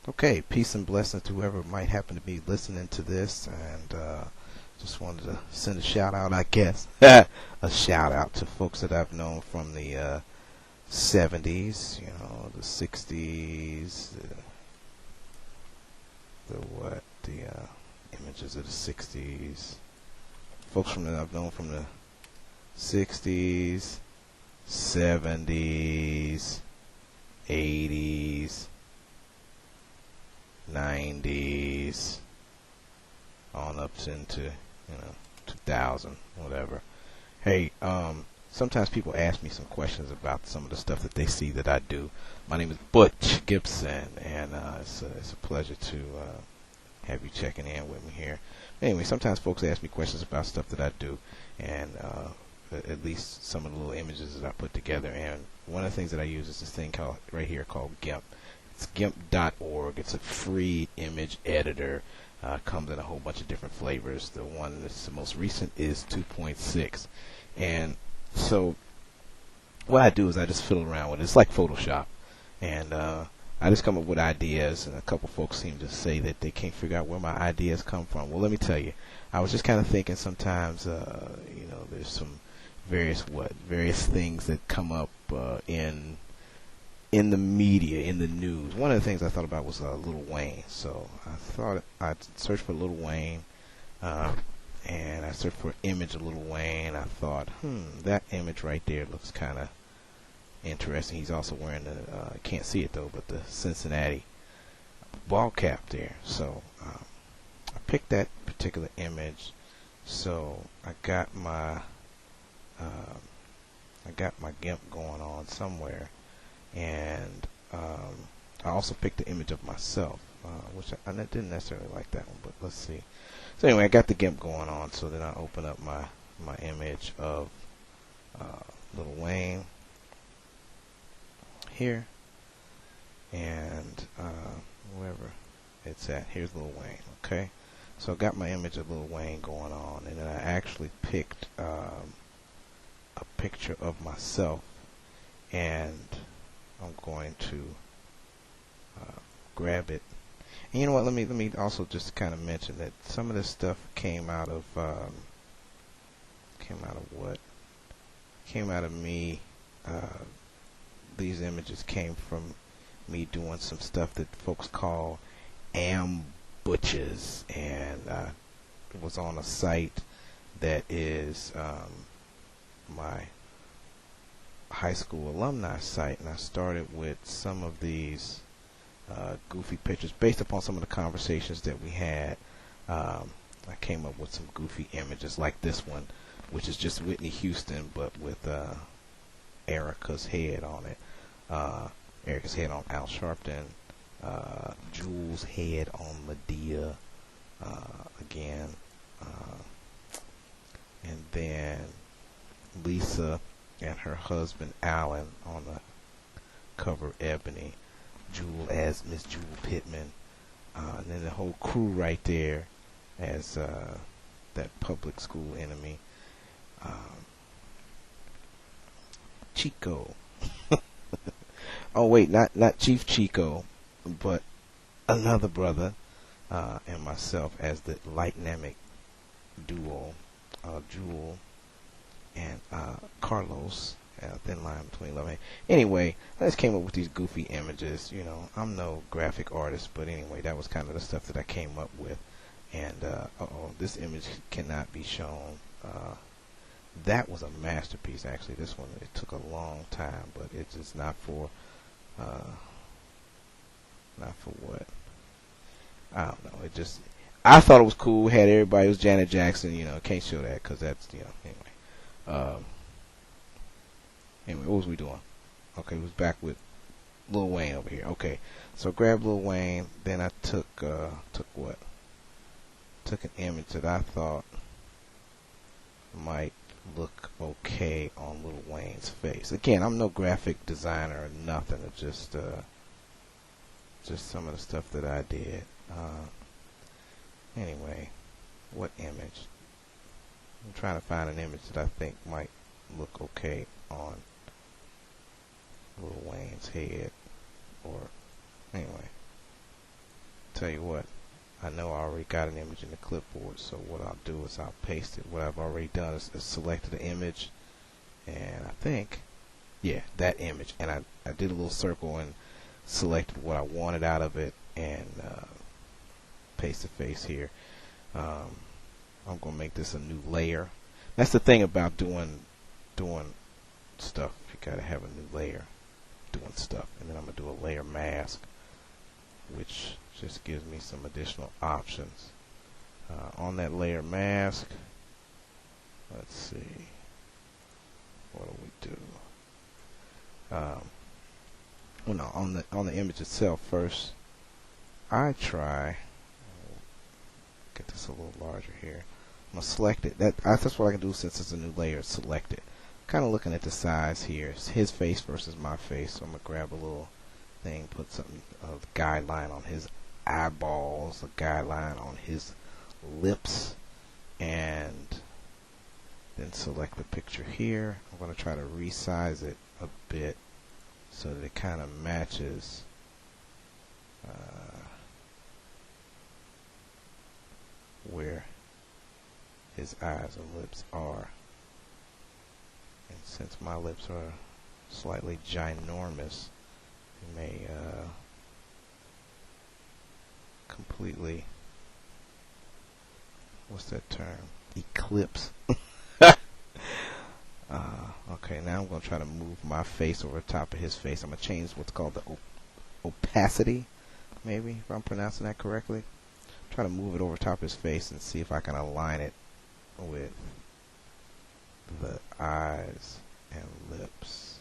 Okay, peace and blessings to whoever might happen to be listening to this, and just wanted to send a shout out, I guess, a shout out to folks that I've known from the 70s, the 60s, the images of the 60s, folks I've known from the 60s, 70s, 80s. 90s on up into 2000, whatever. Hey, sometimes people ask me some questions about some of the stuff that they see that I do. My name is Butch Gibson, and it's a pleasure to have you checking in with me here. Anyway, sometimes folks ask me questions about stuff that I do, and at least some of the little images that I put together. And one of the things that I use is this thing right here called GIMP. It's GIMP.org. It's a free image editor. Comes in a whole bunch of different flavors. The one that's the most recent is 2.6. And so what I do is I just fiddle around with it. It's like Photoshop. And I just come up with ideas, and a couple folks seem to say that they can't figure out where my ideas come from. Well, let me tell you. I was just kind of thinking sometimes, there's some various things that come up in the media, in the news. One of the things I thought about was Lil Wayne. So I thought I'd search for Lil Wayne, and I searched for an image of Lil Wayne. I thought, that image right there looks kind of interesting. He's also wearing I can't see it though, but the Cincinnati ball cap there. So I picked that particular image. So I got my GIMP going on somewhere. And I also picked the image of myself, which I didn't necessarily like that one, but let's see. So anyway, I got the GIMP going on, so then I open up my image of Lil Wayne here, and wherever it's at, here's Lil Wayne, okay? So I got my image of Lil Wayne going on, and then I actually picked a picture of myself, and I'm going to grab it. And you know what? Let me also just kind of mention that some of this stuff came out of what? Came out of me. These images came from me doing some stuff that folks call ambushes, and it was on a site that is my high school alumni site, and I started with some of these goofy pictures based upon some of the conversations that we had. I came up with some goofy images like this one, which is just Whitney Houston but with Erica's head on it. Erica's head on Al Sharpton, Jules' head on Medea again, and then Lisa and her husband Alan on the cover of Ebony, Jewel as Miss Jewel Pittman, and then the whole crew right there as that public school enemy, Chico. Oh wait, not Chief Chico, but another brother, and myself as the lightnamic duo, Jewel and Carlos, thin line between love and hate. Anyway, I just came up with these goofy images. I'm no graphic artist, but anyway, that was kind of the stuff that I came up with. And this image cannot be shown. That was a masterpiece, actually. This one, it took a long time, but it's just not for what? I don't know. I thought it was cool. Had everybody, it was Janet Jackson. Can't show that because that's anyway. Anyway, what was we doing? Okay, we was back with Lil Wayne over here. Okay, so I grabbed Lil Wayne. Then I took what? Took an image that I thought might look okay on Lil Wayne's face. Again, I'm no graphic designer or nothing. It's just some of the stuff that I did. Anyway, what image? I'm trying to find an image that I think might look okay on Lil Wayne's head. Or anyway, tell you what, I know I already got an image in the clipboard, so what I'll do is I'll paste it. What I've already done is selected the image, and I think, yeah, that image, and I did a little circle and selected what I wanted out of it, and paste the face here. I'm gonna make this a new layer. That's the thing about doing stuff. You gotta have a new layer doing stuff, and then I'm gonna do a layer mask, which just gives me some additional options. On that layer mask, let's see, what do we do? Well, no, on the image itself first, I try. Get this a little larger here. I'm gonna select it. That's what I can do since it's a new layer. Select it. Kind of looking at the size here. It's his face versus my face. So I'm gonna grab a little thing, put something of guideline on his eyeballs, a guideline on his lips, and then select the picture here. I'm gonna try to resize it a bit so that it kind of matches where his eyes and lips are. And since my lips are slightly ginormous, it may completely, what's that term? Eclipse. Okay, now I'm going to try to move my face over the top of his face. I'm going to change what's called the opacity, maybe, if I'm pronouncing that correctly. Try to move it over top of his face and see if I can align it with the eyes and lips.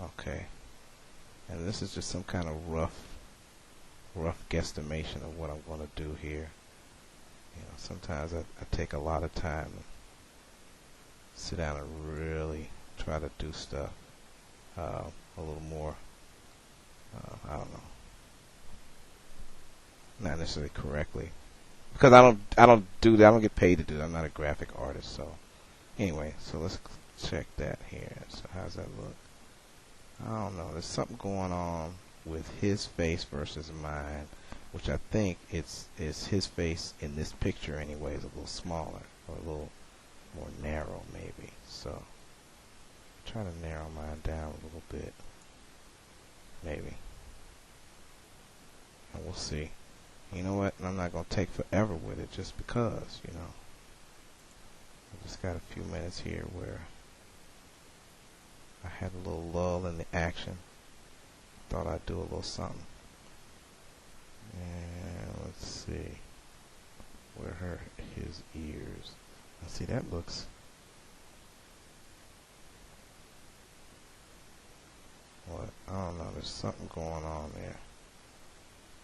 Okay, and this is just some kind of rough guesstimation of what I'm going to do here. You know, sometimes I take a lot of time and sit down and really try to do stuff a little more, I don't know, not necessarily correctly, because I don't do that. I don't get paid to do that. I'm not a graphic artist. So anyway, so let's check that here. So how's that look? I don't know. There's something going on with his face versus mine, which I think is his face in this picture anyway is a little smaller or a little more narrow maybe. So try to narrow mine down a little bit, maybe, and we'll see. You know what? I'm not going to take forever with it just because, you know. I just got a few minutes here where I had a little lull in the action. Thought I'd do a little something. And let's see. Where are his ears? Let's see, that looks... What? I don't know. There's something going on there.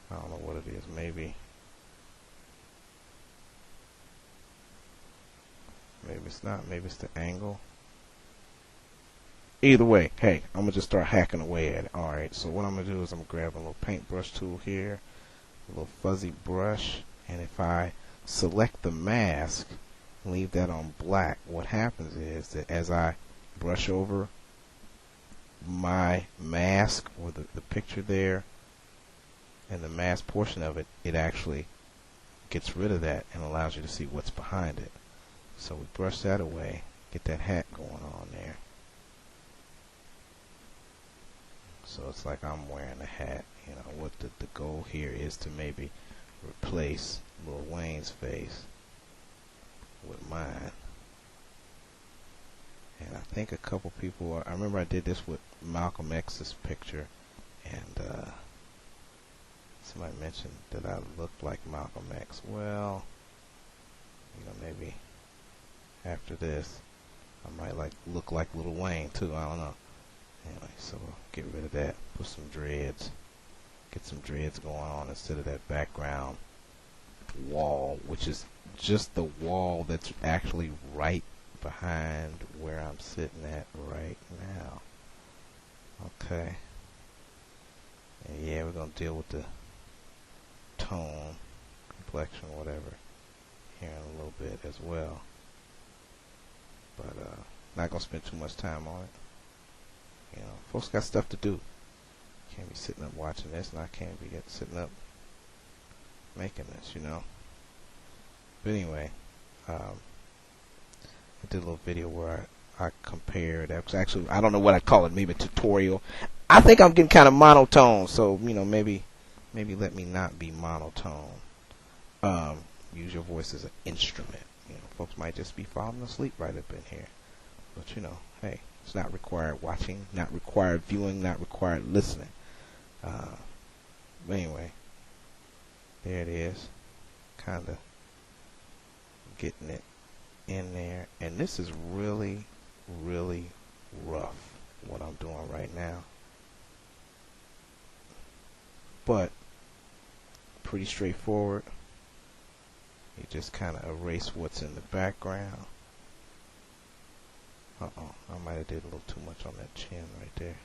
I don't know what it is. Maybe it's not. Maybe it's the angle. Either way, hey, I'm going to just start hacking away at it. Alright, so what I'm going to do is I'm going to grab a little paintbrush tool here, a little fuzzy brush, and if I select the mask, leave that on black, what happens is that as I brush over my mask or the picture there, and the mask portion of it, it actually gets rid of that and allows you to see what's behind it. So we brush that away, get that hat going on there. So it's like I'm wearing a hat. You know, what the goal here is to maybe replace Lil Wayne's face with mine. And I think a couple people I remember I did this with Malcolm X's picture, and somebody mentioned that I looked like Malcolm X. Well, you know, maybe after this I might look like Lil Wayne too. I don't know. Anyway, so we'll get rid of that. Put some dreads. Get some dreads going on instead of that background wall, which is just the wall that's actually right behind where I'm sitting at right now. Okay. And yeah, we're going to deal with the tone, complexion, whatever, here in a little bit as well. But not going to spend too much time on it. You know, folks got stuff to do. Can't be sitting up watching this, and I can't be sitting up making this, you know. But anyway, I did a little video where I compared. Actually, I don't know what I'd call it. Maybe a tutorial. I think I'm getting kind of monotone, so you know, maybe let me not be monotone. Use your voice as an instrument. You know, folks might just be falling asleep right up in here. But you know, hey, it's not required watching, not required viewing, not required listening. But anyway, there it is. Kind of getting it in there. And this is really, really rough, what I'm doing right now. But pretty straightforward. You just kind of erase what's in the background. I might have did a little too much on that chin right there.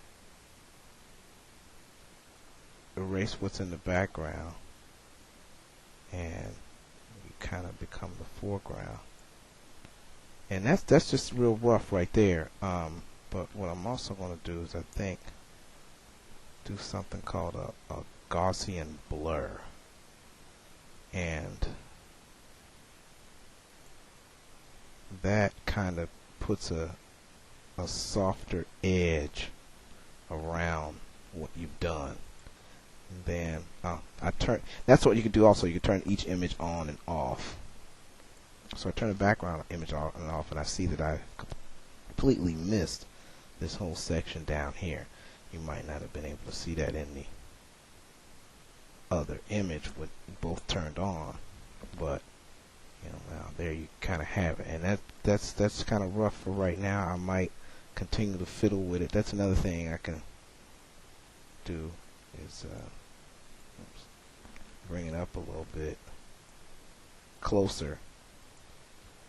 Erase what's in the background, and you kind of become the foreground. And that's just real rough right there. But what I'm also going to do is, I think, do something called a Gaussian blur. And that kind of puts a softer edge around what you've done. And then that's what you can do also. You can turn each image on and off. So I turn the background image on and off, and I see that I completely missed this whole section down here. You might not have been able to see that in the other image with both turned on, but you know, now there you kind of have it. And that's kind of rough for right now. I might continue to fiddle with it. That's another thing I can do, is bring it up a little bit closer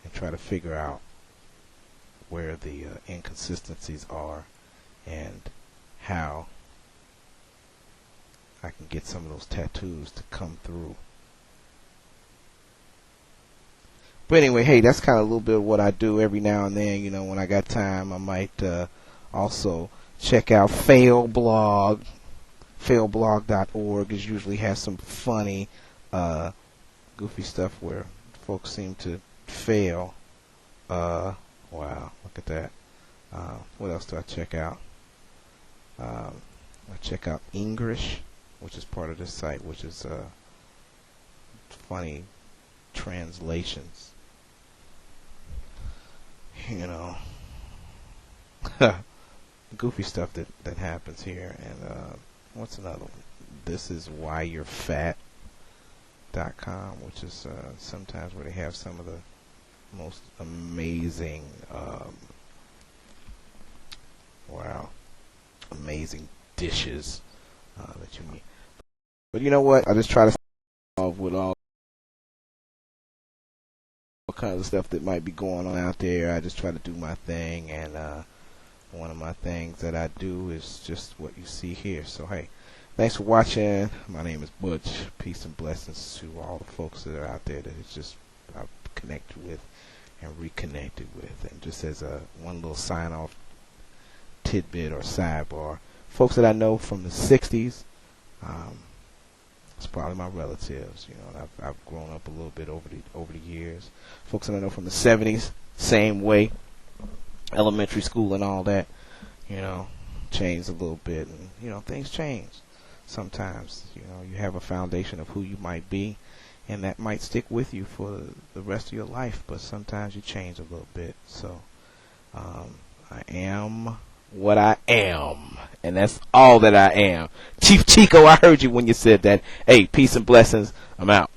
and try to figure out where the inconsistencies are and how I can get some of those tattoos to come through. But anyway, hey, that's kind of a little bit of what I do every now and then. You know, when I got time, I might also check out Failblog. Failblog.org is usually has some funny, goofy stuff where folks seem to fail. Wow, look at that. What else do I check out? I check out English, which is part of this site, which is funny translations. You know, goofy stuff that happens here. And what's another one? This is why you're fat.com, which is sometimes where they have some of the most amazing amazing dishes that you meet. But you know what? I just try to solve with all kinds of stuff that might be going on out there. I just try to do my thing, and one of my things that I do is just what you see here. So hey, thanks for watching. My name is Butch. Peace and blessings to all the folks that are out there that it's just I've connected with and reconnected with. And just as one little sign off tidbit or sidebar, folks that I know from the 60s, it's probably my relatives. You know, I've grown up a little bit over the years. Folks that I know from the 70s, same way. Elementary school and all that, you know, changed a little bit, and you know, things change sometimes. You know, you have a foundation of who you might be, and that might stick with you for the rest of your life, but sometimes you change a little bit. So I am what I am, and that's all that I am. Chief Chico, I heard you when you said that. Hey, peace and blessings. I'm out.